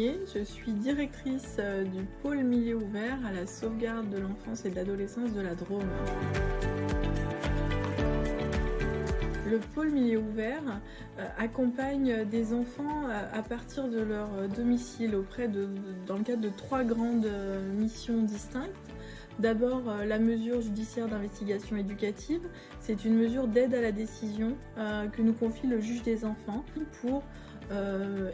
Monnier, je suis directrice du pôle milieu ouvert à la sauvegarde de l'enfance et de l'adolescence de la Drôme. Le pôle milieu ouvert accompagne des enfants à partir de leur domicile dans le cadre de 3 grandes missions distinctes. D'abord, la mesure judiciaire d'investigation éducative, c'est une mesure d'aide à la décision que nous confie le juge des enfants pour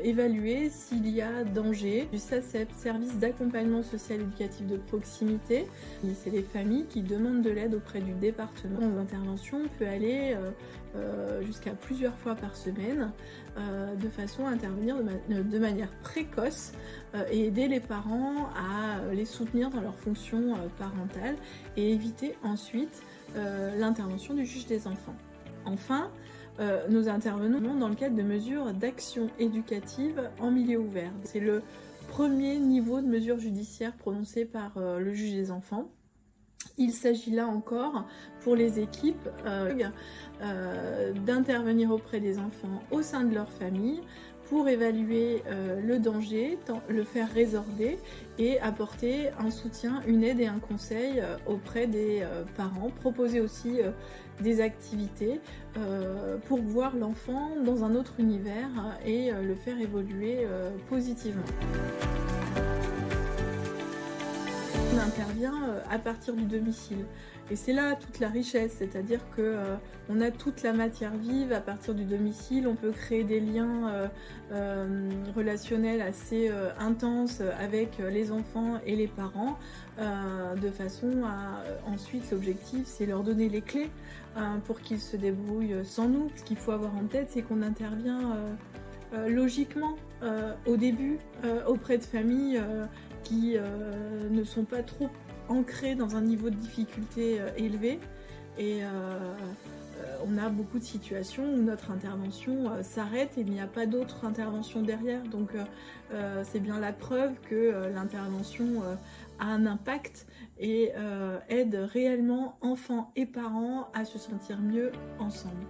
évaluer s'il y a danger. Du SACEP, service d'accompagnement social éducatif de proximité, c'est les familles qui demandent de l'aide auprès du département. L'intervention peut aller jusqu'à plusieurs fois par semaine de façon à intervenir de manière précoce et aider les parents à les soutenir dans leur fonction parentale et éviter ensuite l'intervention du juge des enfants. Enfin, nous intervenons dans le cadre de mesures d'action éducative en milieu ouvert. C'est le premier niveau de mesure judiciaire prononcée par le juge des enfants. Il s'agit là encore pour les équipes d'intervenir auprès des enfants au sein de leur famille pour évaluer le danger, le faire résorber et apporter un soutien, une aide et un conseil auprès des parents, proposer aussi des activités pour voir l'enfant dans un autre univers et le faire évoluer positivement. On intervient à partir du domicile et c'est là toute la richesse, c'est-à-dire que on a toute la matière vive à partir du domicile, on peut créer des liens relationnels assez intenses avec les enfants et les parents de façon à ensuite l'objectif c'est leur donner les clés pour qu'ils se débrouillent sans nous. Ce qu'il faut avoir en tête c'est qu'on intervient logiquement au début auprès de familles qui ne sont pas trop ancrées dans un niveau de difficulté élevé et on a beaucoup de situations où notre intervention s'arrête et il n'y a pas d'autre intervention derrière, donc c'est bien la preuve que l'intervention a un impact et aide réellement enfants et parents à se sentir mieux ensemble.